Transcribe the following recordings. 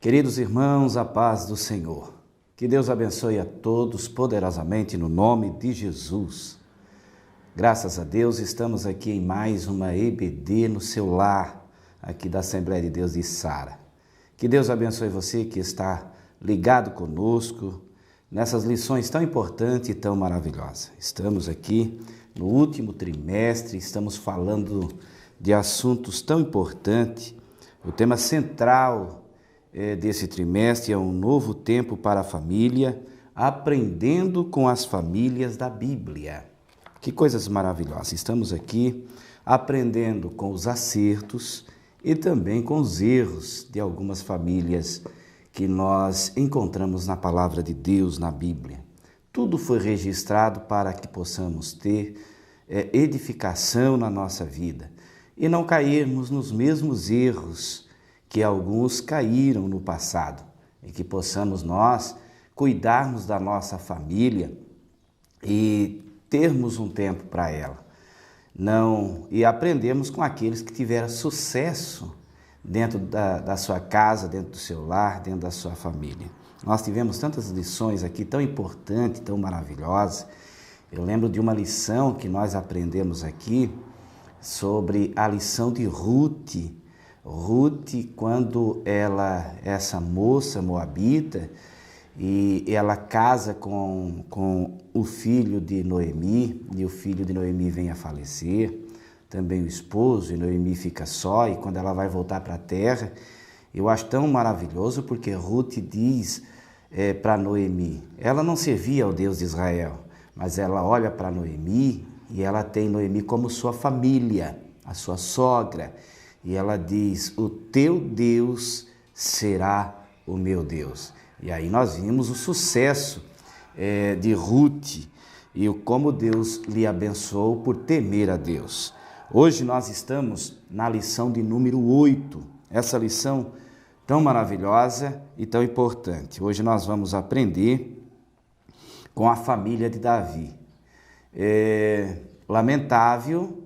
Queridos irmãos, a paz do Senhor. Que Deus abençoe a todos poderosamente no nome de Jesus. Graças a Deus, estamos aqui em mais uma EBD no seu lar, aqui da Assembleia de Deus de Sara. Que Deus abençoe você que está ligado conosco nessas lições tão importantes e tão maravilhosas. Estamos aqui no último trimestre, estamos falando de assuntos tão importantes. O tema central desse trimestre é um novo tempo para a família, aprendendo com as famílias da Bíblia. Que coisas maravilhosas! Estamos aqui aprendendo com os acertos e também com os erros de algumas famílias que nós encontramos na palavra de Deus, na Bíblia. Tudo foi registrado para que possamos ter edificação na nossa vida e não cairmos nos mesmos erros que alguns caíram no passado, e que possamos nós cuidarmos da nossa família e termos um tempo para ela. E aprendemos com aqueles que tiveram sucesso dentro da sua casa, dentro do seu lar, dentro da sua família. Nós tivemos tantas lições aqui tão importantes, tão maravilhosas. Eu lembro de uma lição que nós aprendemos aqui sobre a lição de Ruth. Ruth, quando essa moça moabita, e ela casa com o filho de Noemi, e o filho de Noemi vem a falecer, também o esposo, e Noemi fica só, e quando ela vai voltar para a terra, eu acho tão maravilhoso, porque Ruth diz para Noemi, ela não servia ao Deus de Israel, mas ela olha para Noemi, e ela tem Noemi como sua família, a sua sogra, e ela diz, o teu Deus será o meu Deus. E aí nós vimos o sucesso de Ruth e como Deus lhe abençoou por temer a Deus. Hoje nós estamos na lição de número 8, essa lição tão maravilhosa e tão importante. Hoje nós vamos aprender com a família de Davi. Lamentável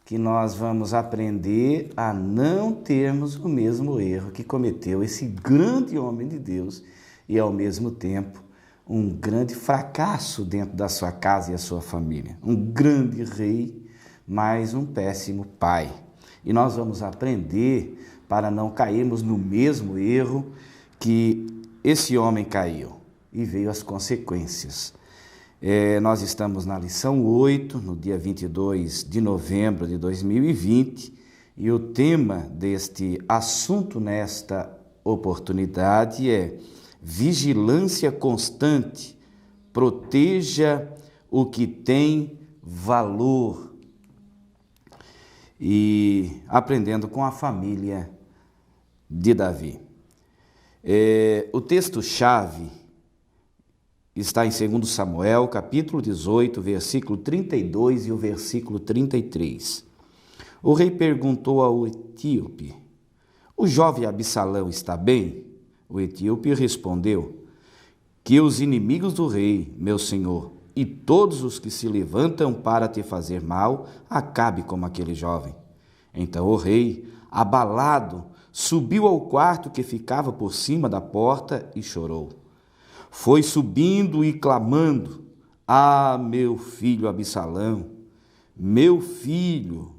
que nós vamos aprender a não termos o mesmo erro que cometeu esse grande homem de Deus e, ao mesmo tempo, um grande fracasso dentro da sua casa e a sua família. Um grande rei, mas um péssimo pai. E nós vamos aprender para não cairmos no mesmo erro que esse homem caiu e veio as consequências. Nós estamos na lição 8, no dia 22 de novembro de 2020, e o tema deste assunto nesta oportunidade é vigilância constante, proteja o que tem valor. E aprendendo com a família de Davi. O texto-chave está em 2 Samuel, capítulo 18, versículo 32 e o versículo 33. O rei perguntou ao etíope, o jovem Absalão está bem? O etíope respondeu, que os inimigos do rei, meu senhor, e todos os que se levantam para te fazer mal, acabe como aquele jovem. Então o rei, abalado, subiu ao quarto que ficava por cima da porta e chorou. Foi subindo e clamando, meu filho Absalão, meu filho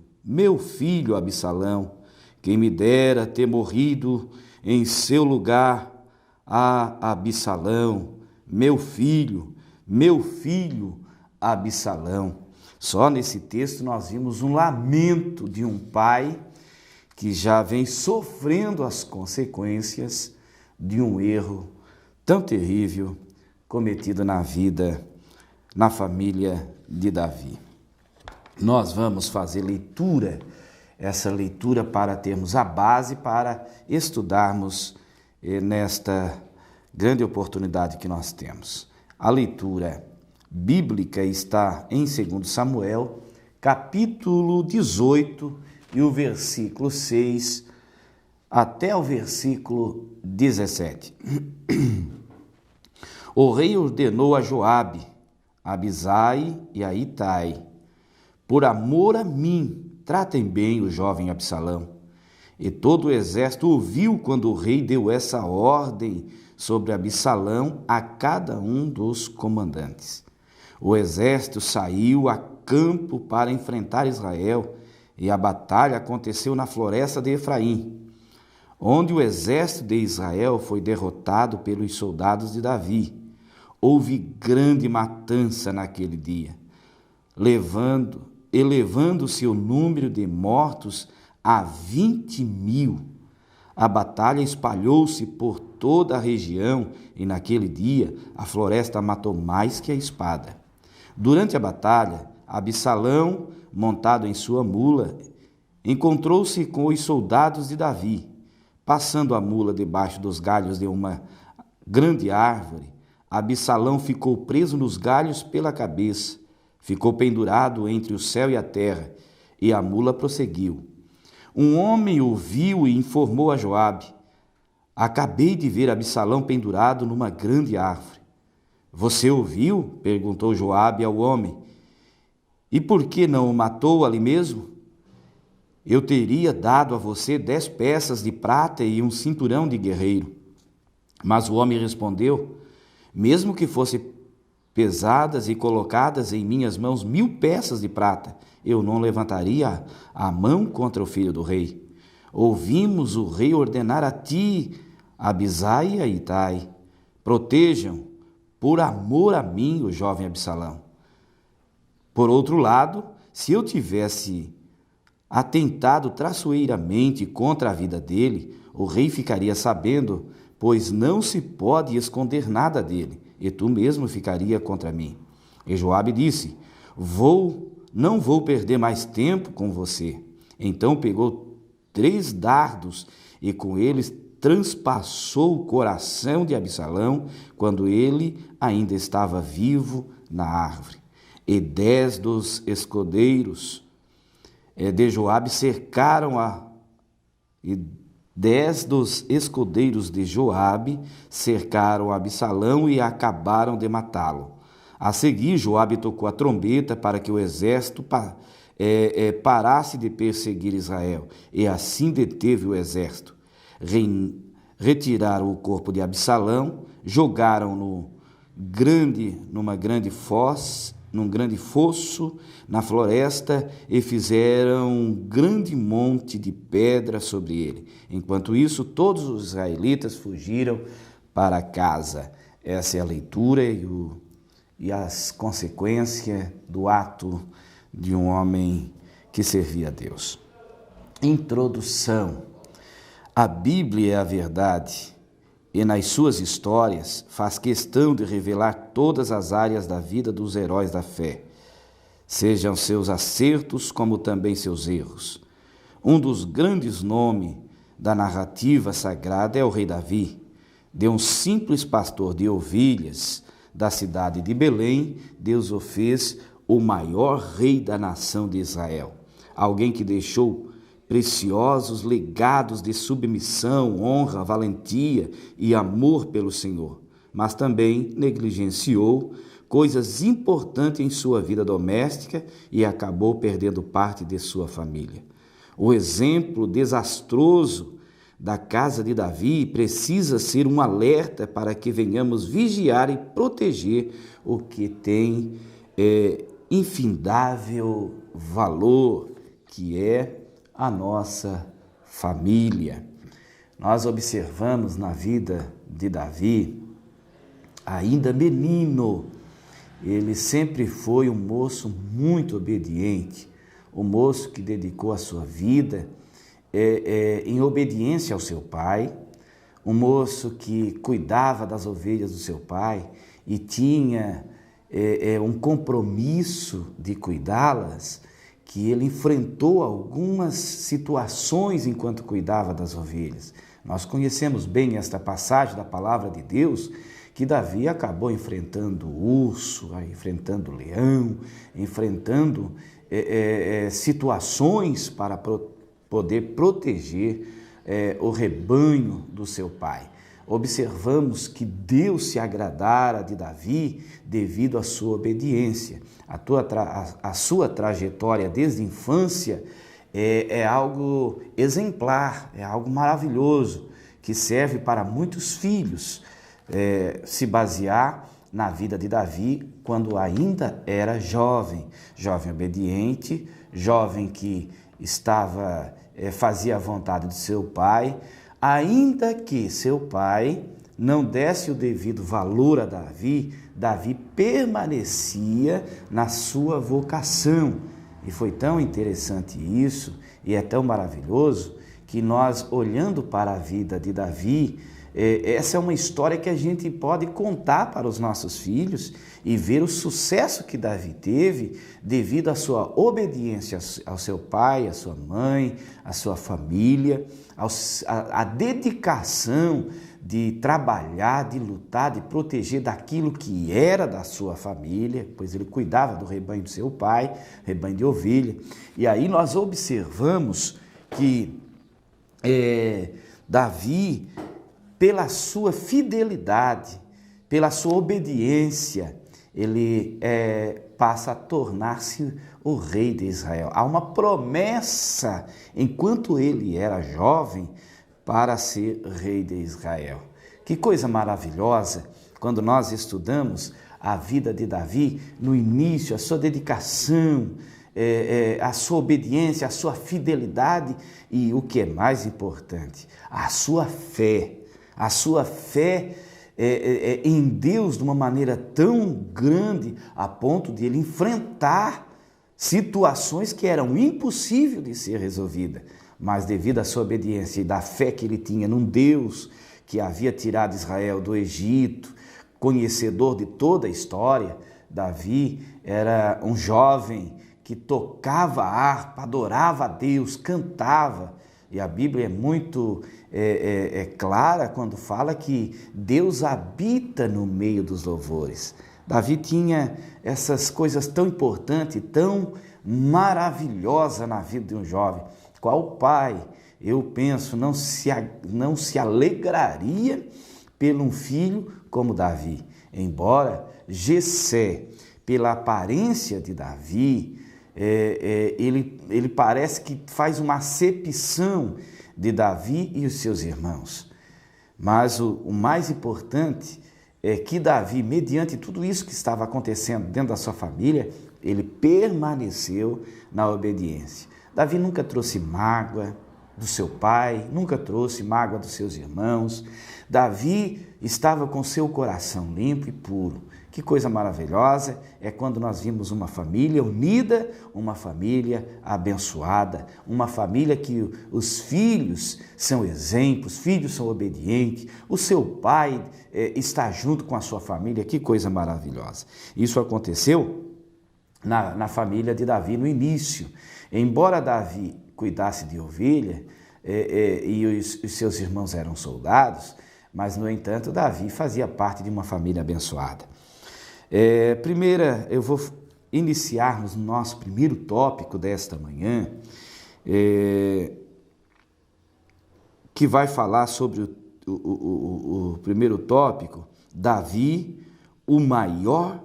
Absalão, quem me dera ter morrido em seu lugar, Absalão, meu filho Absalão. Só nesse texto nós vimos um lamento de um pai que já vem sofrendo as consequências de um erro tão terrível cometido na vida, na família de Davi. Nós vamos fazer essa leitura para termos a base para estudarmos nesta grande oportunidade que nós temos. A leitura bíblica está em 2 Samuel, capítulo 18, e o versículo 6 até o versículo 17. O rei ordenou a Joabe, a Abisai e a Itai, por amor a mim, tratem bem o jovem Absalão. E todo o exército ouviu quando o rei deu essa ordem sobre Absalão a cada um dos comandantes. O exército saiu a campo para enfrentar Israel, e a batalha aconteceu na floresta de Efraim, onde o exército de Israel foi derrotado pelos soldados de Davi. Houve grande matança naquele dia, elevando-se o número de mortos a 20.000. A batalha espalhou-se por toda a região e naquele dia a floresta matou mais que a espada. Durante a batalha, Absalão, montado em sua mula, encontrou-se com os soldados de Davi. Passando a mula debaixo dos galhos de uma grande árvore, Absalão ficou preso nos galhos pela cabeça, ficou pendurado entre o céu e a terra, e a mula prosseguiu. Um homem o viu e informou a Joabe: acabei de ver Absalão pendurado numa grande árvore. Você o viu? Perguntou Joabe ao homem. E por que não o matou ali mesmo? Eu teria dado a você 10 peças de prata e um cinturão de guerreiro. Mas o homem respondeu: mesmo que fossem pesadas e colocadas em minhas mãos 1.000 peças de prata, eu não levantaria a mão contra o filho do rei. Ouvimos o rei ordenar a ti, Abisai e a Itai: protejam, por amor a mim, o jovem Absalão. Por outro lado, se eu tivesse atentado traiçoeiramente contra a vida dele, o rei ficaria sabendo, pois não se pode esconder nada dele, e tu mesmo ficaria contra mim. E Joabe disse: não vou perder mais tempo com você. Então pegou 3 dardos e com eles transpassou o coração de Absalão quando ele ainda estava vivo na árvore. E 10 dos escudeiros de Joabe e 10 dos escudeiros de Joabe cercaram Absalão e acabaram de matá-lo. A seguir, Joabe tocou a trombeta para que o exército parasse de perseguir Israel, e assim deteve o exército. Retiraram o corpo de Absalão, jogaram-no num grande fosso na floresta e fizeram um grande monte de pedra sobre ele. Enquanto isso, todos os israelitas fugiram para casa. Essa é a leitura e as consequências do ato de um homem que servia a Deus. Introdução. A Bíblia é a verdade e nas suas histórias faz questão de revelar todas as áreas da vida dos heróis da fé, sejam seus acertos como também seus erros. Um dos grandes nomes da narrativa sagrada é o rei Davi. De um simples pastor de ovelhas da cidade de Belém, Deus o fez o maior rei da nação de Israel. Alguém que deixou preciosos legados de submissão, honra, valentia e amor pelo Senhor, mas também negligenciou coisas importantes em sua vida doméstica e acabou perdendo parte de sua família. O exemplo desastroso da casa de Davi precisa ser um alerta para que venhamos vigiar e proteger o que tem infindável valor, que é a nossa família. Nós observamos na vida de Davi, ainda menino, ele sempre foi um moço muito obediente, um moço que dedicou a sua vida em obediência ao seu pai, um moço que cuidava das ovelhas do seu pai e tinha um compromisso de cuidá-las, que ele enfrentou algumas situações enquanto cuidava das ovelhas. Nós conhecemos bem esta passagem da palavra de Deus, que Davi acabou enfrentando o urso, enfrentando o leão, enfrentando situações para poder proteger o rebanho do seu pai. Observamos que Deus se agradara de Davi devido à sua obediência. A sua trajetória desde a infância é algo exemplar, é algo maravilhoso, que serve para muitos filhos se basear na vida de Davi quando ainda era jovem, jovem obediente, jovem que fazia a vontade de seu pai, ainda que seu pai não desse o devido valor a Davi, Davi permanecia na sua vocação. E foi tão interessante isso, e é tão maravilhoso, que nós, olhando para a vida de Davi, essa é uma história que a gente pode contar para os nossos filhos e ver o sucesso que Davi teve devido à sua obediência ao seu pai, à sua mãe, à sua família, à dedicação de trabalhar, de lutar, de proteger daquilo que era da sua família, pois ele cuidava do rebanho do seu pai, rebanho de ovelha. E aí nós observamos que Davi, pela sua fidelidade, pela sua obediência, ele passa a tornar-se o rei de Israel. Há uma promessa, enquanto ele era jovem, para ser rei de Israel. Que coisa maravilhosa quando nós estudamos a vida de Davi, no início, a sua dedicação, a sua obediência, a sua fidelidade e, o que é mais importante, a sua fé. A sua fé em Deus de uma maneira tão grande a ponto de ele enfrentar situações que eram impossíveis de ser resolvidas. Mas devido à sua obediência e da fé que ele tinha num Deus que havia tirado Israel do Egito, conhecedor de toda a história, Davi era um jovem que tocava a harpa, adorava a Deus, cantava. E a Bíblia é muito clara quando fala que Deus habita no meio dos louvores. Davi tinha essas coisas tão importantes, tão maravilhosas na vida de um jovem. Qual pai, eu penso, não se alegraria pelo um filho como Davi? Embora Jessé, pela aparência de Davi, ele parece que faz uma acepção de Davi e os seus irmãos. Mas o mais importante é que Davi, mediante tudo isso que estava acontecendo dentro da sua família, ele permaneceu na obediência. Davi nunca trouxe mágoa do seu pai, nunca trouxe mágoa dos seus irmãos. Davi estava com seu coração limpo e puro. Que coisa maravilhosa é quando nós vimos uma família unida, uma família abençoada, uma família que os filhos são exemplos, filhos são obedientes, o seu pai está junto com a sua família. Que coisa maravilhosa. Isso aconteceu na família de Davi no início. Embora Davi cuidasse de ovelha e os seus irmãos eram soldados, mas, no entanto, Davi fazia parte de uma família abençoada. Eu vou iniciarmos o nosso primeiro tópico desta manhã, que vai falar sobre o primeiro tópico, Davi, o maior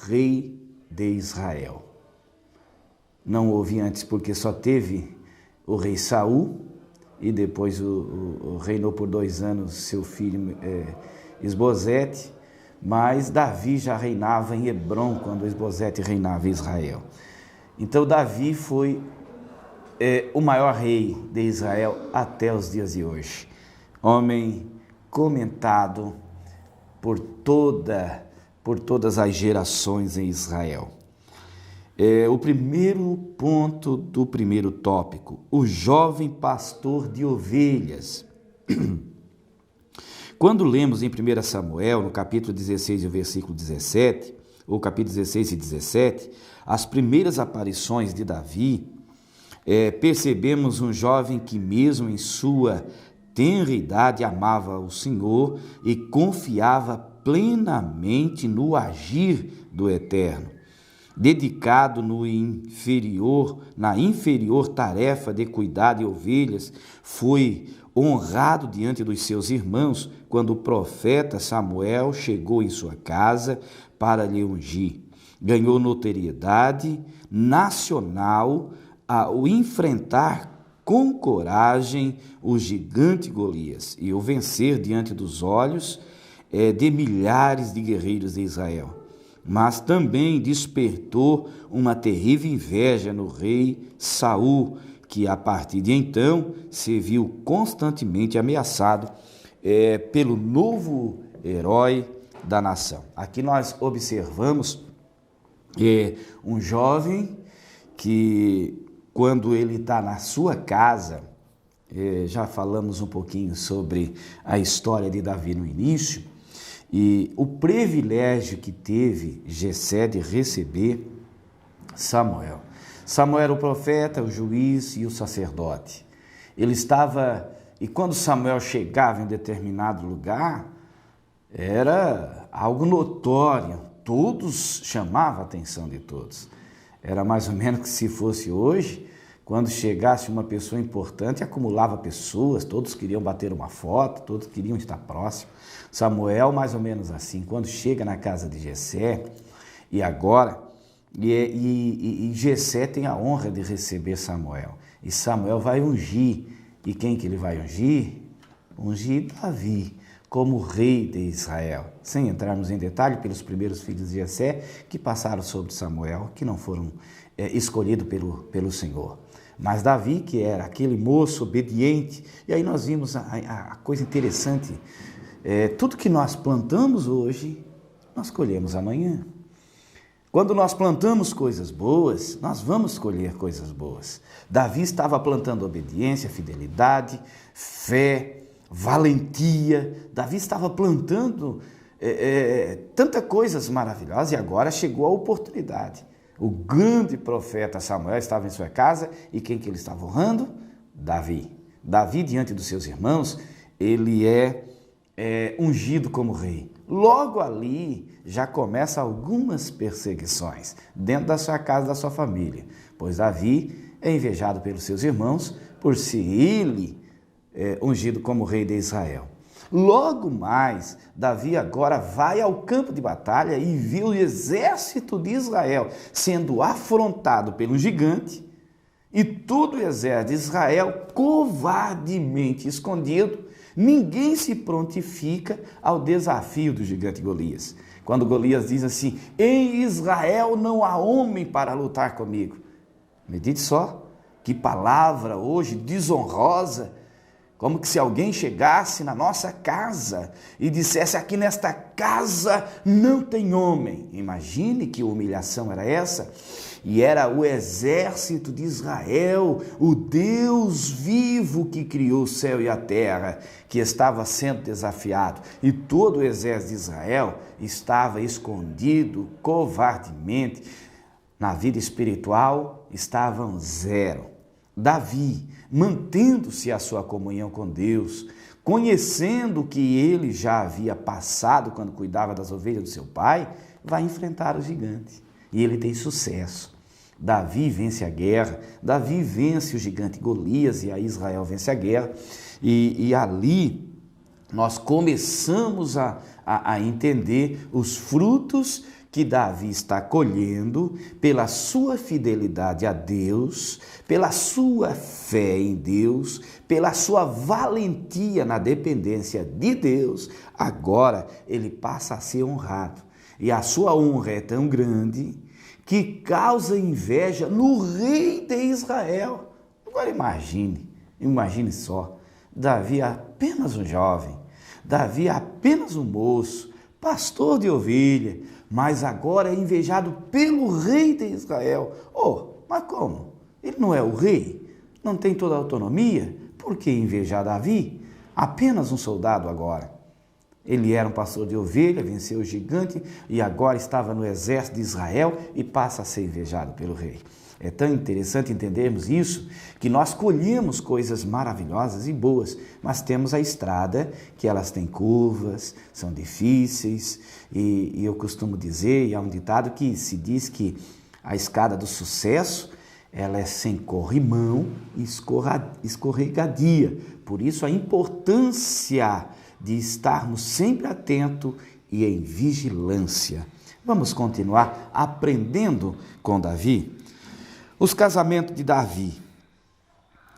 rei de Israel. Não ouvi antes porque só teve o rei Saul e depois reinou por 2 anos seu filho Esbozete, mas Davi já reinava em Hebrom quando Esbozete reinava em Israel. Então Davi foi o maior rei de Israel até os dias de hoje. Homem comentado por todas as gerações em Israel. O primeiro ponto do primeiro tópico, o jovem pastor de ovelhas. Quando lemos em 1 Samuel, no capítulo 16 e o versículo 17, ou capítulo 16 e 17, as primeiras aparições de Davi, percebemos um jovem que mesmo em sua tenra idade amava o Senhor e confiava plenamente no agir do Eterno. Dedicado na inferior tarefa de cuidar de ovelhas, foi honrado diante dos seus irmãos quando o profeta Samuel chegou em sua casa para lhe ungir. Ganhou notoriedade nacional o enfrentar com coragem o gigante Golias e o vencer diante dos olhos de milhares de guerreiros de Israel. Mas também despertou uma terrível inveja no rei Saul, que a partir de então se viu constantemente ameaçado pelo novo herói da nação. Aqui nós observamos um jovem que, quando ele está na sua casa, já falamos um pouquinho sobre a história de Davi no início, e o privilégio que teve Jessé de receber Samuel. Samuel era o profeta, o juiz e o sacerdote. Ele estava, e quando Samuel chegava em determinado lugar, era algo notório, todos chamavam a atenção de todos. Era mais ou menos que se fosse hoje, quando chegasse uma pessoa importante, acumulava pessoas, todos queriam bater uma foto, todos queriam estar próximo. Samuel, mais ou menos assim, quando chega na casa de Jessé, e Jessé tem a honra de receber Samuel. E Samuel vai ungir. E quem que ele vai ungir? Ungir Davi como rei de Israel. Sem entrarmos em detalhe pelos primeiros filhos de Jessé que passaram sobre Samuel, que não foram escolhidos pelo Senhor. Mas Davi, que era aquele moço obediente, e aí nós vimos a coisa interessante, tudo que nós plantamos hoje, nós colhemos amanhã. Quando nós plantamos coisas boas, nós vamos colher coisas boas. Davi estava plantando obediência, fidelidade, fé, valentia. Davi estava plantando tantas coisas maravilhosas e agora chegou a oportunidade. O grande profeta Samuel estava em sua casa e quem que ele estava honrando? Davi. Davi, diante dos seus irmãos, ele é ungido como rei. Logo ali já começa algumas perseguições dentro da sua casa, da sua família, pois Davi é invejado pelos seus irmãos por ser ele ungido como rei de Israel. Logo mais, Davi agora vai ao campo de batalha e vê o exército de Israel sendo afrontado pelo gigante e todo o exército de Israel covardemente escondido. Ninguém se prontifica ao desafio do gigante Golias. Quando Golias diz assim: em Israel não há homem para lutar comigo. Medite só, que palavra hoje desonrosa, como que se alguém chegasse na nossa casa e dissesse: aqui nesta casa não tem homem. Imagine que humilhação era essa. E era o exército de Israel, o Deus vivo que criou o céu e a terra, que estava sendo desafiado. E todo o exército de Israel estava escondido covardemente. Na vida espiritual estavam zero. Davi, mantendo-se a sua comunhão com Deus, conhecendo o que ele já havia passado quando cuidava das ovelhas do seu pai, vai enfrentar o gigante. E ele tem sucesso. Davi vence a guerra, Davi vence o gigante Golias e a Israel vence a guerra. E ali nós começamos a entender os frutos que Davi está colhendo pela sua fidelidade a Deus, pela sua fé em Deus, pela sua valentia na dependência de Deus. Agora ele passa a ser honrado. E a sua honra é tão grande que causa inveja no rei de Israel. Agora imagine só, Davi é apenas um jovem, Davi é apenas um moço, pastor de ovelha, mas agora é invejado pelo rei de Israel. Mas como? Ele não é o rei? Não tem toda a autonomia? Por que invejar Davi? Apenas um soldado agora. Ele era um pastor de ovelha, venceu o gigante e agora estava no exército de Israel e passa a ser invejado pelo rei. É tão interessante entendermos isso, que nós colhemos coisas maravilhosas e boas, mas temos a estrada, que elas têm curvas, são difíceis, e eu costumo dizer, e há um ditado que se diz que a escada do sucesso, ela é sem corrimão e escorregadia. Por isso a importância de estarmos sempre atentos e em vigilância. Vamos continuar aprendendo com Davi? Os casamentos de Davi.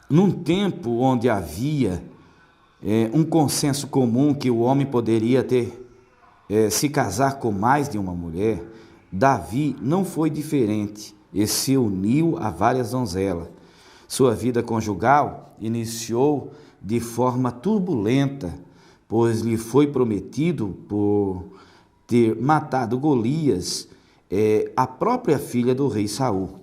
Num tempo onde havia um consenso comum que o homem poderia se casar com mais de uma mulher, Davi não foi diferente e se uniu a várias donzelas. Sua vida conjugal iniciou de forma turbulenta, pois lhe foi prometido, por ter matado Golias, a própria filha do rei Saul.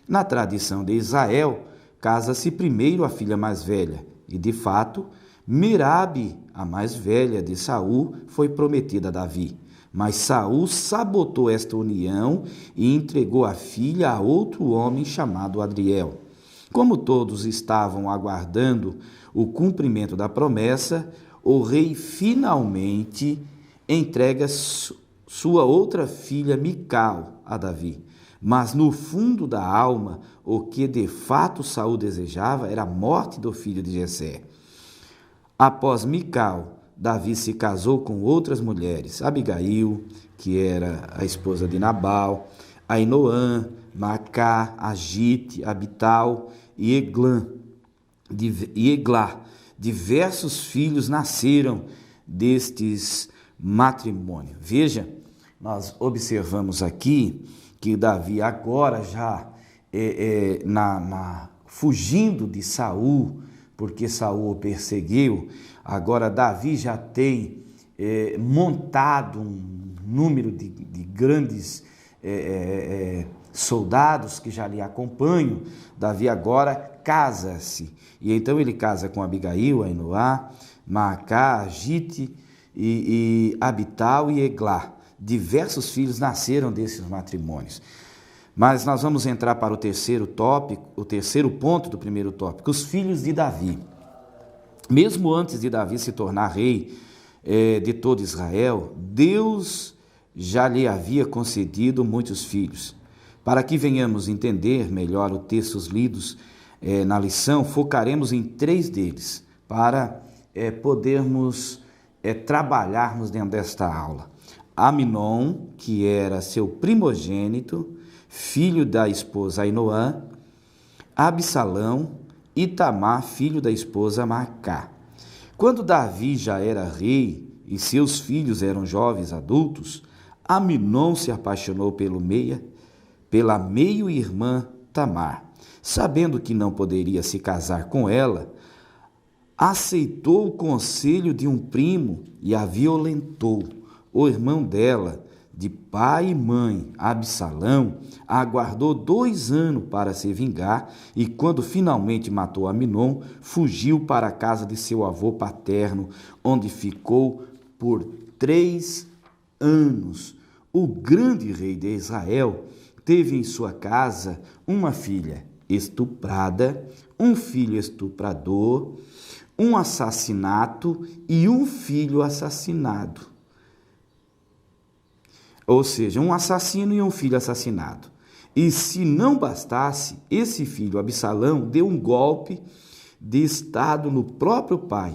Na tradição de Israel, casa-se primeiro a filha mais velha, e de fato, Merabe, a mais velha de Saul, foi prometida a Davi. Mas Saul sabotou esta união e entregou a filha a outro homem chamado Adriel. Como todos estavam aguardando o cumprimento da promessa, o rei finalmente entrega sua outra filha Mical a Davi. Mas no fundo da alma, o que de fato Saul desejava era a morte do filho de Jessé. Após Mical, Davi se casou com outras mulheres, Abigail, que era a esposa de Nabal, Ainoã, Macá, Agite, Abital e Eglá. Diversos filhos nasceram destes matrimônios. Veja, nós observamos aqui que Davi agora já fugindo de Saul, porque Saul o perseguiu, agora Davi já tem montado um número de grandes soldados que já lhe acompanham. Davi agora casa-se, e então ele casa com Abigail, Ainoá, Maacá, Agite e Abital e Eglá. Diversos filhos nasceram desses matrimônios. Mas nós vamos entrar para o terceiro tópico, o terceiro ponto do primeiro tópico, os filhos de Davi. Mesmo antes de Davi se tornar rei de todo Israel, Deus já lhe havia concedido muitos filhos. Para que venhamos entender melhor os textos lidos na lição, focaremos em 3 deles, para podermos trabalharmos dentro desta aula. Aminon, que era seu primogênito, filho da esposa Ainoã, Absalão e Tamar, filho da esposa Maacá. Quando Davi já era rei e seus filhos eram jovens adultos, Aminon se apaixonou pela meio-irmã Tamar. Sabendo que não poderia se casar com ela, aceitou o conselho de um primo e a violentou. O irmão dela, de pai e mãe, Absalão, aguardou 2 anos para se vingar e, quando finalmente matou Aminon, fugiu para a casa de seu avô paterno, onde ficou por 3 anos. O grande rei de Israel teve em sua casa uma filha estuprada, um filho estuprador, um assassinato e um filho assassinado. Ou seja, um assassino e um filho assassinado. E se não bastasse, esse filho, Absalão, deu um golpe de estado no próprio pai,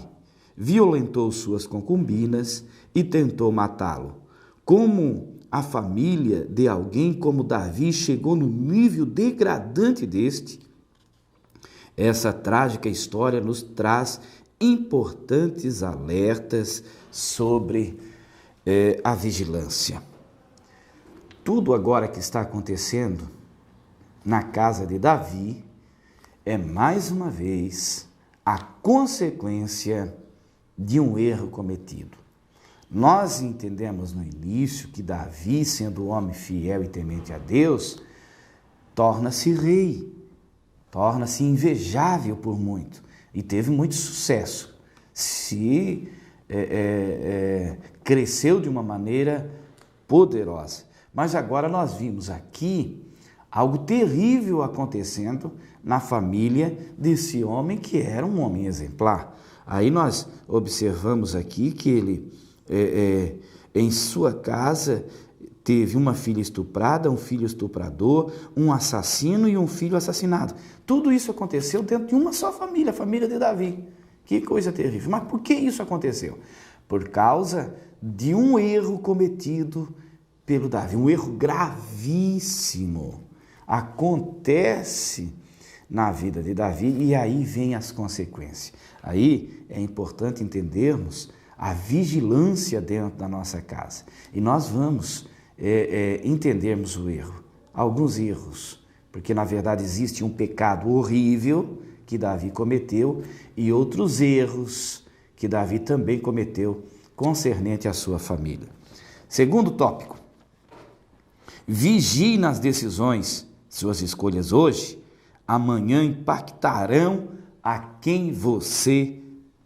violentou suas concubinas e tentou matá-lo. Como a família de alguém como Davi chegou no nível degradante deste, essa trágica história nos traz importantes alertas sobre a vigilância. Tudo agora que está acontecendo na casa de Davi é, mais uma vez, a consequência de um erro cometido. Nós entendemos no início que Davi, sendo um homem fiel e temente a Deus, torna-se rei, torna-se invejável por muito e teve muito sucesso. Cresceu de uma maneira poderosa. Mas agora nós vimos aqui algo terrível acontecendo na família desse homem que era um homem exemplar. Aí nós observamos aqui que ele, em sua casa, teve uma filha estuprada, um filho estuprador, um assassino e um filho assassinado. Tudo isso aconteceu dentro de uma só família, a família de Davi. Que coisa terrível. Mas por que isso aconteceu? Por causa de um erro cometido pelo Davi, um erro gravíssimo. acontece na vida de Davi e aí vem as consequências. Aí é importante entendermos a vigilância dentro da nossa casa. E nós vamos entendermos o erro, alguns erros, porque na verdade existe um pecado horrível que Davi cometeu e outros erros que Davi também cometeu concernente à sua família. Segundo tópico, vigie nas decisões. Suas escolhas hoje, amanhã impactarão a quem você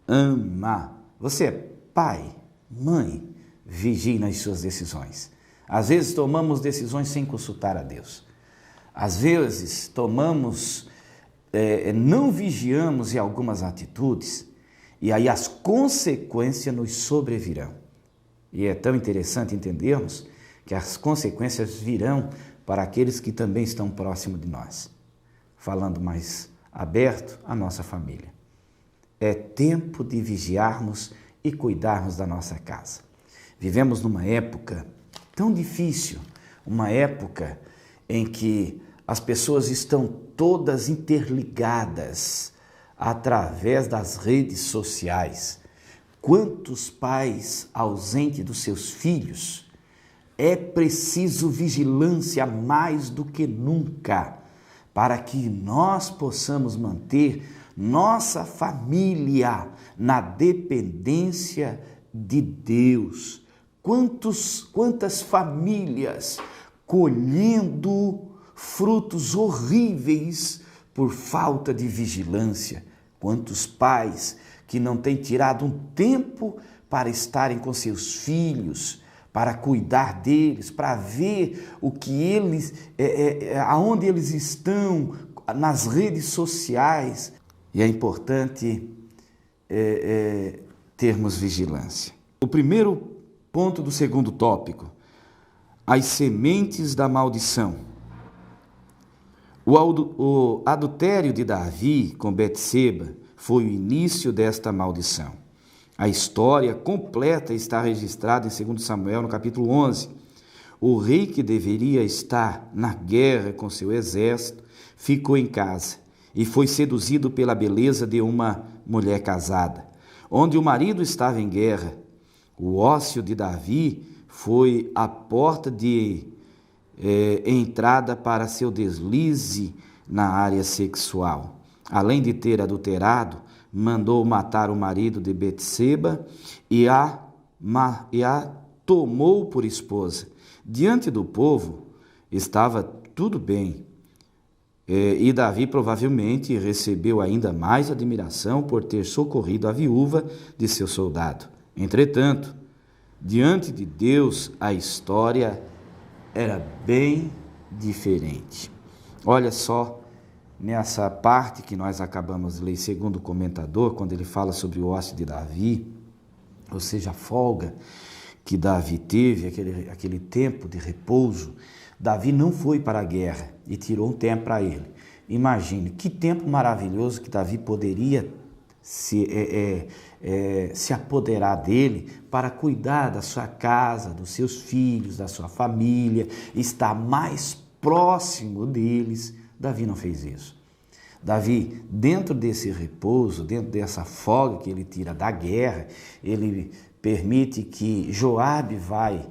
ama. Você é pai, mãe, vigie nas suas decisões. Às vezes tomamos decisões sem consultar a Deus. Às vezes não vigiamos em algumas atitudes e aí as consequências nos sobrevirão. E é tão interessante entendermos que as consequências virão para aqueles que também estão próximos de nós. Falando mais aberto, a nossa família. É tempo de vigiarmos e cuidarmos da nossa casa. Vivemos numa época tão difícil, uma época em que as pessoas estão todas interligadas através das redes sociais. Quantos pais ausentes dos seus filhos? É preciso vigilância mais do que nunca para que nós possamos manter nossa família na dependência de Deus. Quantas famílias colhendo frutos horríveis por falta de vigilância. Quantos pais que não têm tirado um tempo para estarem com seus filhos, para cuidar deles, para ver o que eles, aonde eles estão nas redes sociais. E é importante termos vigilância. O primeiro ponto do segundo tópico, as sementes da maldição. O adultério de Davi com Betseba foi o início desta maldição. A história completa está registrada em 2 Samuel, no capítulo 11. O rei que deveria estar na guerra com seu exército ficou em casa e foi seduzido pela beleza de uma mulher casada. Onde o marido estava em guerra, o ócio de Davi foi a porta de entrada para seu deslize na área sexual. Além de ter adulterado, mandou matar o marido de Betseba e a tomou por esposa. Diante do povo estava tudo bem. E Davi provavelmente recebeu ainda mais admiração por ter socorrido a viúva de seu soldado. Entretanto, diante de Deus, a história era bem diferente. Olha só, nessa parte que nós acabamos de ler, segundo o comentador, quando ele fala sobre o ócio de Davi, ou seja, a folga que Davi teve, aquele tempo de repouso, Davi não foi para a guerra e tirou um tempo para ele. Imagine que tempo maravilhoso que Davi poderia se apoderar dele para cuidar da sua casa, dos seus filhos, da sua família, estar mais próximo deles. Davi não fez isso. Davi, dentro desse repouso, dentro dessa folga que ele tira da guerra, ele permite que Joabe vai,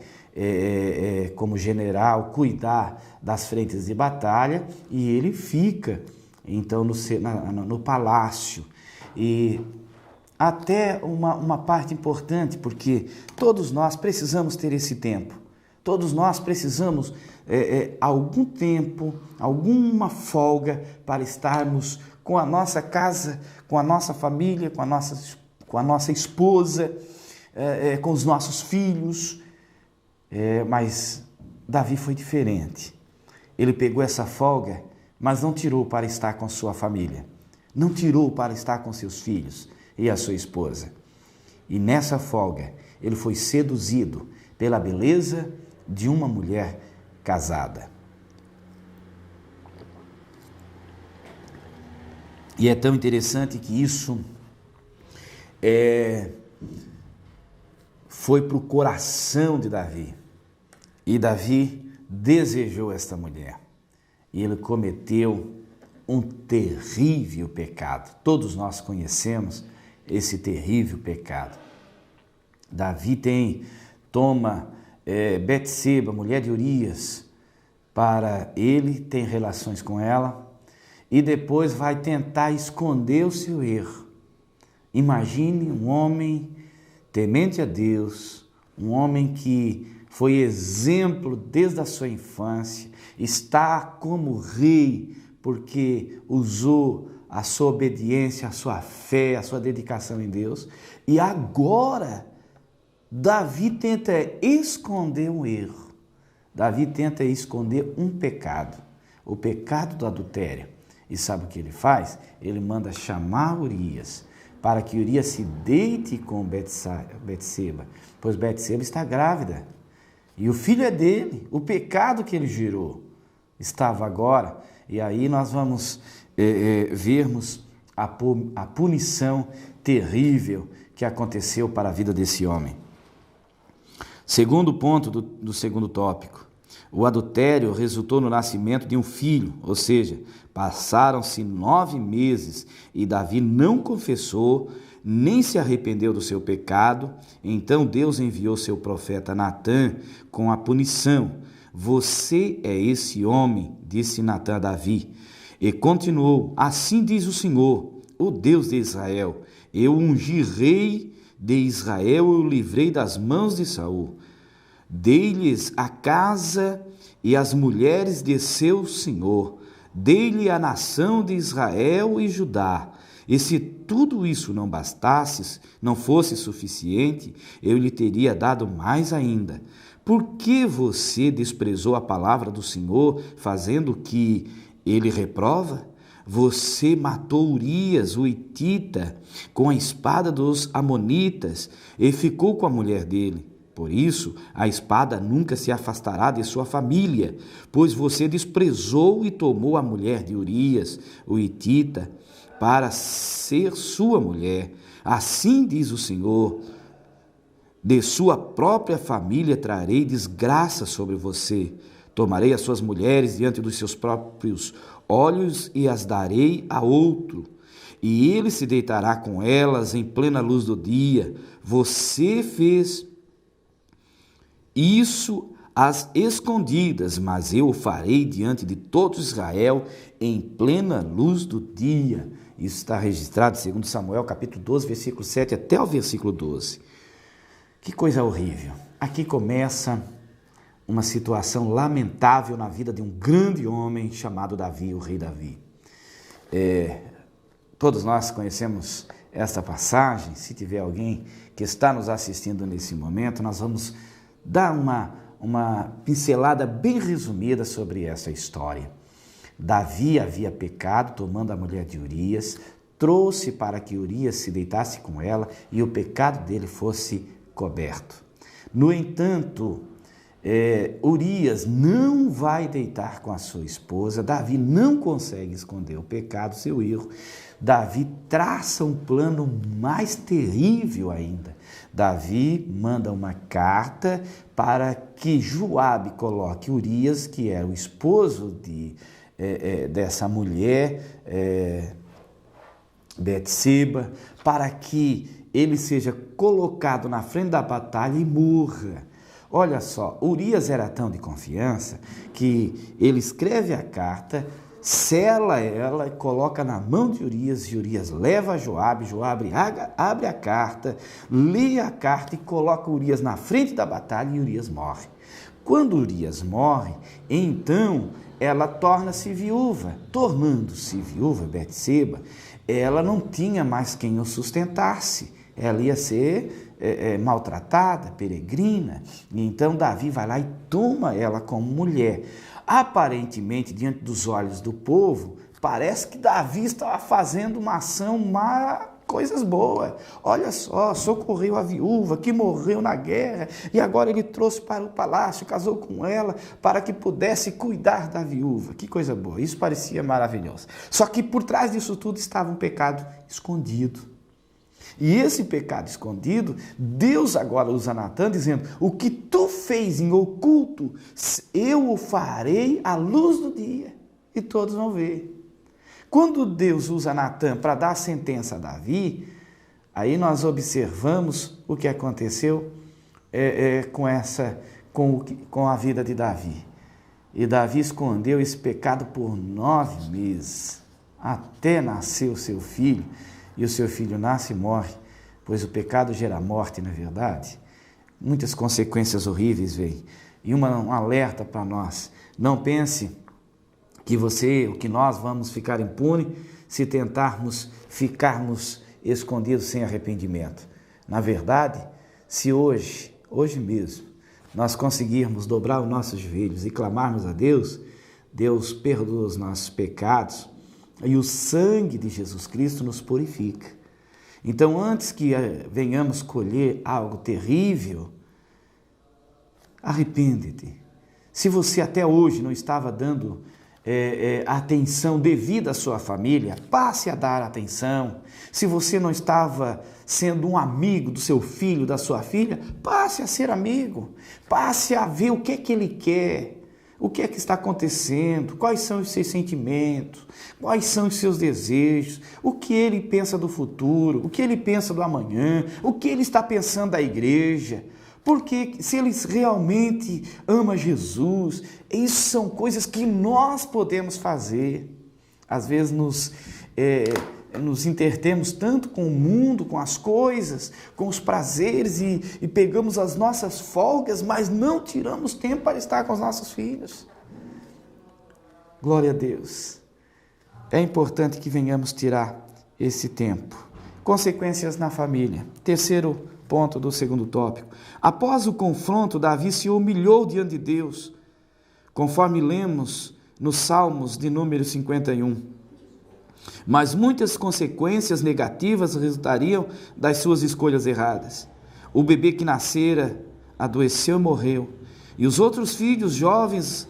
como general, cuidar das frentes de batalha e ele fica, então, no palácio. E até uma parte importante, porque todos nós precisamos ter esse tempo. Todos nós precisamos algum tempo, alguma folga para estarmos com a nossa casa, com a nossa família, com a nossa esposa, com os nossos filhos. Mas Davi foi diferente. Ele pegou essa folga, mas não tirou para estar com sua família. Não tirou para estar com seus filhos e a sua esposa. E nessa folga, ele foi seduzido pela beleza de uma mulher casada. E é tão interessante que isso foi para o coração de Davi. E Davi desejou esta mulher. e ele cometeu um terrível pecado. Todos nós conhecemos esse terrível pecado. Davi toma Betseba, mulher de Urias, para ele, tem relações com ela e depois vai tentar esconder o seu erro. Imagine um homem temente a Deus, um homem que foi exemplo desde a sua infância, está como rei porque usou a sua obediência, a sua fé, a sua dedicação em Deus. E agora, Davi tenta esconder um erro. Davi tenta esconder um pecado, o pecado do adultério. E sabe o que ele faz? Ele manda chamar Urias, para que Urias se deite com Betseba, pois Betseba está grávida. E o filho é dele, o pecado que ele gerou estava agora. E aí nós vamos vermos a punição terrível que aconteceu para a vida desse homem. Segundo ponto do segundo tópico, o adultério resultou no nascimento de um filho, ou seja, passaram-se 9 meses e Davi não confessou, nem se arrependeu do seu pecado. Então Deus enviou seu profeta Natã com a punição. Você é esse homem, disse Natã a Davi. E continuou, assim diz o Senhor, o Deus de Israel, eu ungi rei de Israel, eu o livrei das mãos de Saul. Dei-lhes a casa e as mulheres de seu senhor, dei-lhe a nação de Israel e Judá. E se tudo isso não bastasse, não fosse suficiente, eu lhe teria dado mais ainda. Por que você desprezou a palavra do Senhor, fazendo o que ele reprova? Você matou Urias, o hitita, com a espada dos amonitas e ficou com a mulher dele. Por isso, a espada nunca se afastará de sua família, pois você desprezou e tomou a mulher de Urias, o hitita, para ser sua mulher. Assim diz o Senhor, de sua própria família trarei desgraça sobre você. Tomarei as suas mulheres diante dos seus próprios olhos e as darei a outro, e ele se deitará com elas em plena luz do dia. Você fez isso às escondidas, mas eu o farei diante de todo Israel em plena luz do dia. Isso está registrado em 2 Samuel, capítulo 12, versículo 7 até o versículo 12. Que coisa horrível. Aqui começa uma situação lamentável na vida de um grande homem chamado Davi, o rei Davi. Todos nós conhecemos esta passagem. Se tiver alguém que está nos assistindo nesse momento, nós vamos dar uma pincelada bem resumida sobre essa história. Davi havia pecado tomando a mulher de Urias, trouxe para que Urias se deitasse com ela e o pecado dele fosse coberto. No entanto, Urias não vai deitar com a sua esposa. Davi não consegue esconder o pecado, seu erro. Davi traça um plano mais terrível ainda. Davi manda uma carta para que Joabe coloque Urias, que era o esposo dessa mulher, Betseba, para que ele seja colocado na frente da batalha e morra. Olha só, Urias era tão de confiança que ele escreve a carta, sela ela e coloca na mão de Urias, e Urias leva a Joabe, Joabe abre a carta, lê a carta e coloca Urias na frente da batalha e Urias morre. Quando Urias morre, então ela torna-se viúva. Tornando-se viúva, Betseba, ela não tinha mais quem o sustentasse. Ela ia ser maltratada, peregrina. E então Davi vai lá e toma ela como mulher. Aparentemente, diante dos olhos do povo, parece que Davi estava fazendo uma ação coisas boas. Olha só, socorreu a viúva que morreu na guerra e agora ele trouxe para o palácio, casou com ela para que pudesse cuidar da viúva. Que coisa boa, isso parecia maravilhoso. Só que por trás disso tudo estava um pecado escondido. E esse pecado escondido, Deus agora usa Natã dizendo: o que tu fez em oculto, eu o farei à luz do dia. e todos vão ver. Quando Deus usa Natã para dar a sentença a Davi, aí nós observamos o que aconteceu com a vida de Davi. E Davi escondeu esse pecado por 9 meses, até nascer o seu filho, e o seu filho nasce e morre, pois o pecado gera morte, não é verdade? Muitas consequências horríveis vêm. E um alerta para nós: não pense que nós vamos ficar impunes se tentarmos ficarmos escondidos sem arrependimento. Na verdade, se hoje mesmo, nós conseguirmos dobrar os nossos joelhos e clamarmos a Deus, Deus perdoa os nossos pecados e o sangue de Jesus Cristo nos purifica. Então, antes que venhamos colher algo terrível, arrepende-te. Se você até hoje não estava dando atenção devida à sua família, passe a dar atenção. Se você não estava sendo um amigo do seu filho, da sua filha, passe a ser amigo. Passe a ver o que é que ele quer, o que é que está acontecendo, quais são os seus sentimentos, quais são os seus desejos, o que ele pensa do futuro, o que ele pensa do amanhã, o que ele está pensando da igreja. Porque se eles realmente amam Jesus, isso são coisas que nós podemos fazer. Às vezes nos entretemos tanto com o mundo, com as coisas, com os prazeres e pegamos as nossas folgas, mas não tiramos tempo para estar com os nossos filhos. Glória a Deus. É importante que venhamos tirar esse tempo. Consequências na família. Terceiro ponto do segundo tópico. Após o confronto, Davi se humilhou diante de Deus, conforme lemos nos Salmos de número 51. Mas muitas consequências negativas resultariam das suas escolhas erradas. O bebê que nascera adoeceu e morreu, e os outros filhos jovens,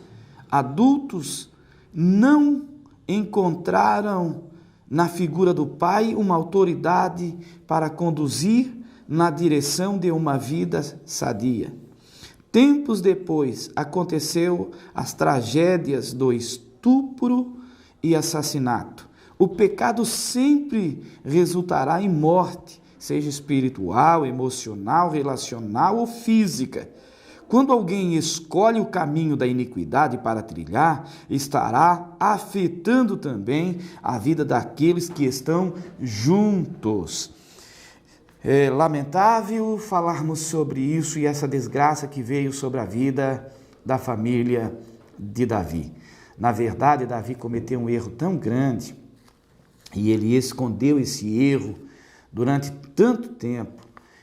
adultos, não encontraram na figura do pai uma autoridade para conduzir na direção de uma vida sadia. Tempos depois, aconteceu as tragédias do estupro e assassinato. O pecado sempre resultará em morte, seja espiritual, emocional, relacional ou física. Quando alguém escolhe o caminho da iniquidade para trilhar, estará afetando também a vida daqueles que estão juntos. É lamentável falarmos sobre isso e essa desgraça que veio sobre a vida da família de Davi. Na verdade, Davi cometeu um erro tão grande e ele escondeu esse erro durante tanto tempo.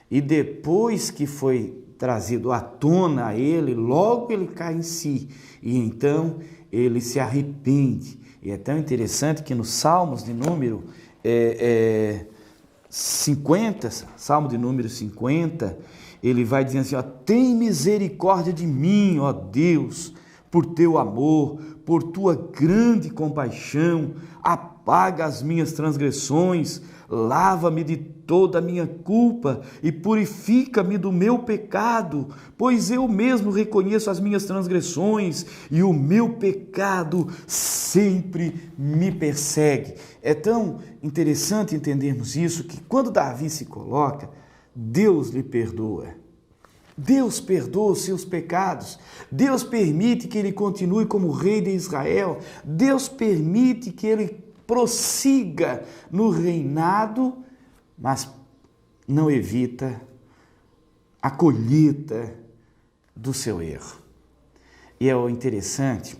E depois que foi trazido à tona a ele, logo ele cai em si. E então ele se arrepende. E é tão interessante que nos Salmos de número 50, Salmo de número 50, ele vai dizendo assim, ó, tem misericórdia de mim, ó Deus, por teu amor, por tua grande compaixão, apaga as minhas transgressões, lava-me de toda a minha culpa e purifica-me do meu pecado, pois eu mesmo reconheço as minhas transgressões e o meu pecado sempre me persegue. É tão interessante entendermos isso, que quando Davi se coloca, Deus lhe perdoa. Deus perdoa os seus pecados. Deus permite que ele continue como rei de Israel. Deus permite que ele prossiga no reinado, mas não evita a colheita do seu erro. E é o interessante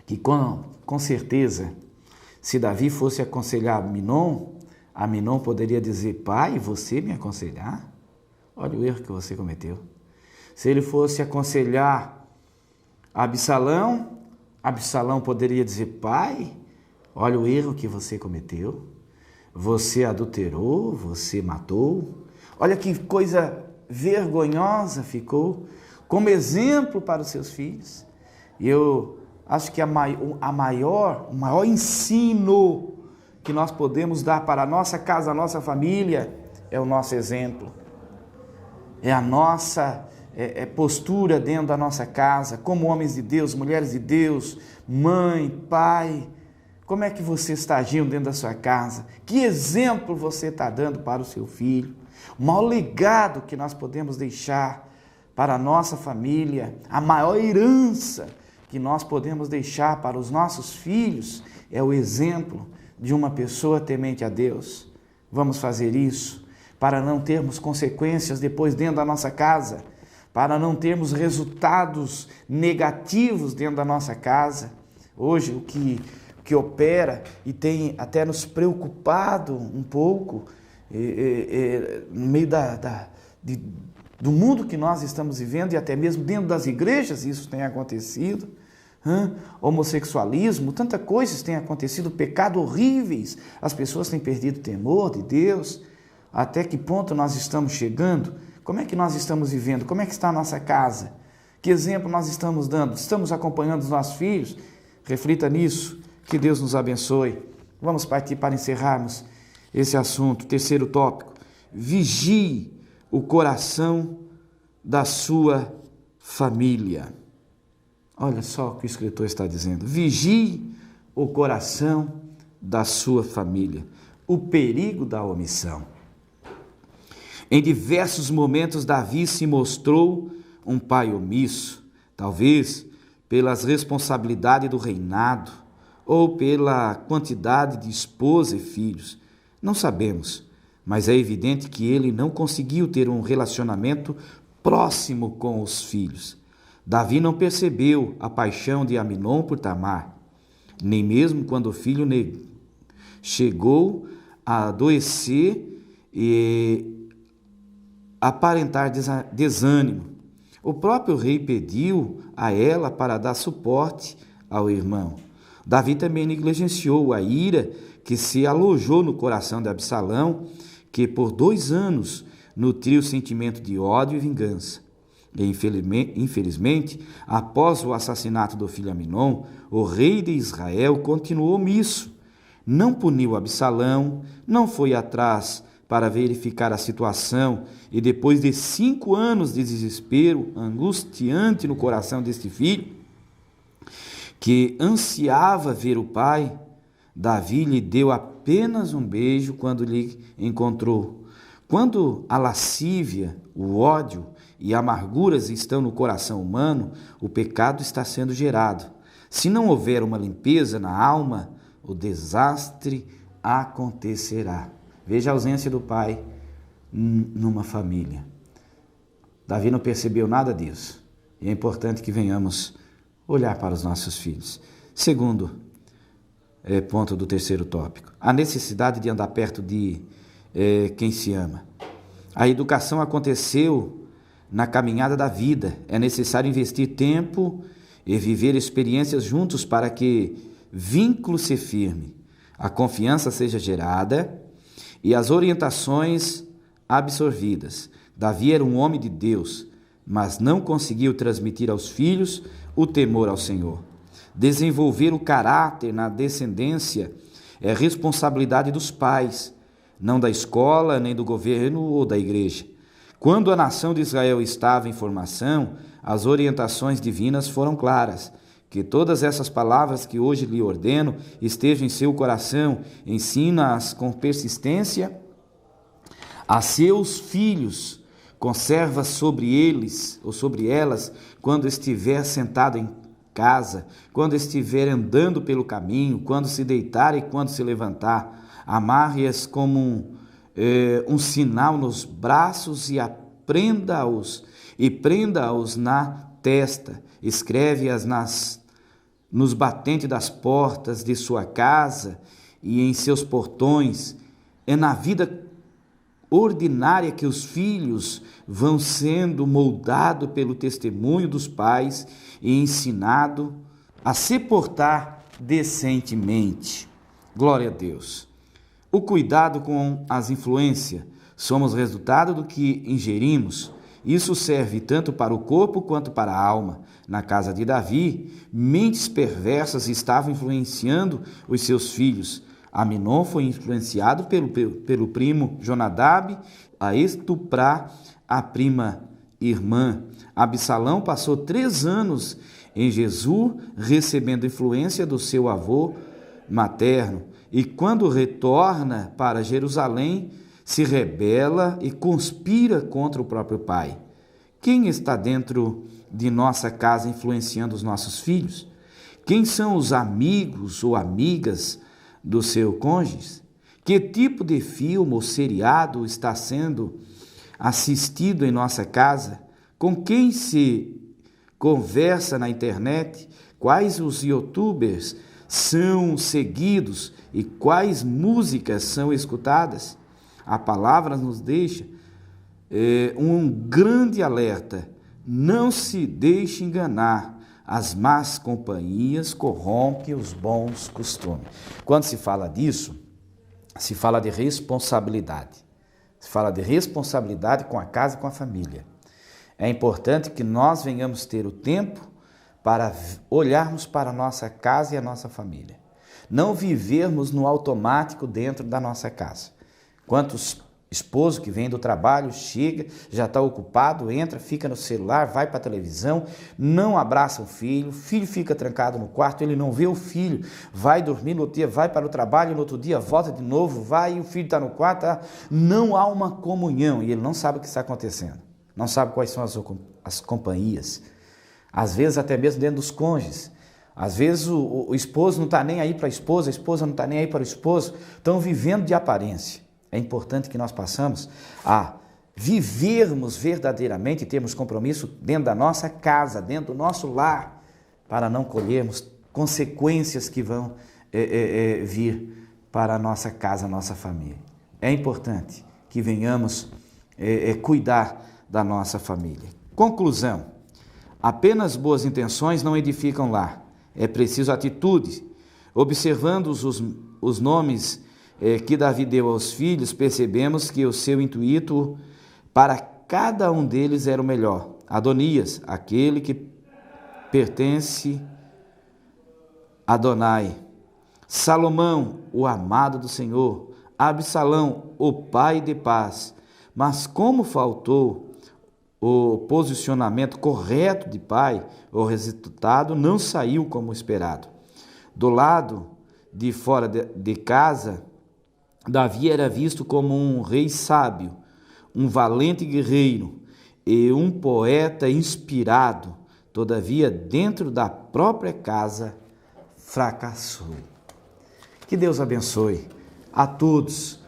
que com certeza, se Davi fosse aconselhar Aminon poderia dizer, pai, você me aconselhar? Olha o erro que você cometeu. Se ele fosse aconselhar Absalão poderia dizer, pai, olha o erro que você cometeu. Você adulterou, você matou. Olha que coisa vergonhosa ficou como exemplo para os seus filhos. E eu acho que o maior ensino que nós podemos dar para a nossa casa, a nossa família, é o nosso exemplo. É a nossa postura dentro da nossa casa, como homens de Deus, mulheres de Deus, mãe, pai. Como é que você está agindo dentro da sua casa? Que exemplo você está dando para o seu filho? O maior legado que nós podemos deixar para a nossa família, a maior herança que nós podemos deixar para os nossos filhos é o exemplo de uma pessoa temente a Deus. Vamos fazer isso para não termos consequências depois dentro da nossa casa, para não termos resultados negativos dentro da nossa casa. Hoje, o que opera e tem até nos preocupado um pouco no meio do mundo que nós estamos vivendo e até mesmo dentro das igrejas isso tem acontecido. Homossexualismo, tanta coisas tem acontecido, pecados horríveis, as pessoas têm perdido o temor de Deus. Até que ponto nós estamos chegando? Como é que nós estamos vivendo? Como é que está a nossa casa? Que exemplo nós estamos dando? Estamos acompanhando os nossos filhos? Reflita nisso, que Deus nos abençoe. Vamos partir para encerrarmos esse assunto. Terceiro tópico: vigie o coração da sua família. Olha só o que o escritor está dizendo. Vigie o coração da sua família. O perigo da omissão. Em diversos momentos, Davi se mostrou um pai omisso, talvez pelas responsabilidades do reinado ou pela quantidade de esposa e filhos. Não sabemos, mas é evidente que ele não conseguiu ter um relacionamento próximo com os filhos. Davi não percebeu a paixão de Aminon por Tamar, nem mesmo quando o filho chegou a adoecer e aparentar desânimo. O próprio rei pediu a ela para dar suporte ao irmão. Davi também negligenciou a ira que se alojou no coração de Absalão, que por 2 anos nutriu sentimento de ódio e vingança. E infelizmente, após o assassinato do filho Aminon, o rei de Israel continuou omisso. Não puniu Absalão, não foi atrás para verificar a situação, e depois de 5 anos de desespero angustiante no coração deste filho, que ansiava ver o pai, Davi lhe deu apenas um beijo quando lhe encontrou. Quando a lascívia, o ódio e amarguras estão no coração humano, o pecado está sendo gerado. Se não houver uma limpeza na alma, o desastre acontecerá. Veja a ausência do pai numa família. Davi não percebeu nada disso. E é importante que venhamos olhar para os nossos filhos. Segundo ponto do terceiro tópico: a necessidade de andar perto de quem se ama. A educação aconteceu na caminhada da vida. É necessário investir tempo e viver experiências juntos para que vínculo se firme, a confiança seja gerada e as orientações absorvidas. Davi era um homem de Deus, mas não conseguiu transmitir aos filhos o temor ao Senhor. Desenvolver o caráter na descendência é responsabilidade dos pais, não da escola, nem do governo ou da igreja. Quando a nação de Israel estava em formação, as orientações divinas foram claras. Que todas essas palavras que hoje lhe ordeno estejam em seu coração, ensina-as com persistência a seus filhos, conserva sobre eles ou sobre elas quando estiver sentado em casa, quando estiver andando pelo caminho, quando se deitar e quando se levantar. Amarre-as como um sinal nos braços e prenda-os na testa. Escreve-as nos batentes das portas de sua casa e em seus portões. É na vida ordinária que os filhos vão sendo moldados pelo testemunho dos pais e ensinados a se portar decentemente. Glória a Deus. O cuidado com as influências. Somos resultado do que ingerimos. Isso serve tanto para o corpo quanto para a alma. Na casa de Davi, mentes perversas estavam influenciando os seus filhos. Aminon foi influenciado pelo primo Jonadab a estuprar a prima irmã. Absalão passou 3 anos em Gesur, recebendo influência do seu avô materno, e quando retorna para Jerusalém, se rebela e conspira contra o próprio pai. Quem está dentro de nossa casa influenciando os nossos filhos? Quem são os amigos ou amigas do seu cônjuge? Que tipo de filme ou seriado está sendo assistido em nossa casa? Com quem se conversa na internet? Quais os youtubers são seguidos e quais músicas são escutadas? A palavra nos deixa um grande alerta. Não se deixe enganar. As más companhias corrompem os bons costumes. Quando se fala disso, se fala de responsabilidade. Se fala de responsabilidade com a casa e com a família. É importante que nós venhamos ter o tempo para olharmos para a nossa casa e a nossa família. Não vivermos no automático dentro da nossa casa. Quantos esposo que vem do trabalho, chega, já está ocupado, entra, fica no celular, vai para a televisão, não abraça o filho fica trancado no quarto, ele não vê o filho, vai dormir, no outro dia vai para o trabalho, no outro dia volta de novo, vai e o filho está no quarto, não há uma comunhão e ele não sabe o que está acontecendo, não sabe quais são as companhias, às vezes até mesmo dentro dos cônjuges. Às vezes o esposo não está nem aí para a esposa não está nem aí para o esposo, estão vivendo de aparência. É importante que nós passamos a vivermos verdadeiramente e termos compromisso dentro da nossa casa, dentro do nosso lar, para não colhermos consequências que vão vir para a nossa casa, a nossa família. É importante que venhamos cuidar da nossa família. Conclusão: apenas boas intenções não edificam lar. É preciso atitude. Observando os nomes que Davi deu aos filhos, percebemos que o seu intuito para cada um deles era o melhor. Adonias, aquele que pertence a Adonai. Salomão, o amado do Senhor. Absalão, o pai de paz. Mas como faltou o posicionamento correto de pai, o resultado não saiu como esperado. Do lado de fora de casa, Davi era visto como um rei sábio, um valente guerreiro e um poeta inspirado. Todavia, dentro da própria casa, fracassou. Que Deus abençoe a todos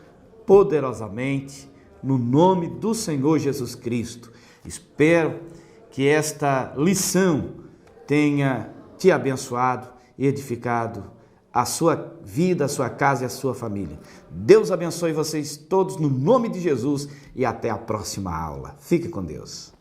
poderosamente, no nome do Senhor Jesus Cristo. Espero que esta lição tenha te abençoado e edificado a sua vida, a sua casa e a sua família. Deus abençoe vocês todos no nome de Jesus e até a próxima aula. Fique com Deus.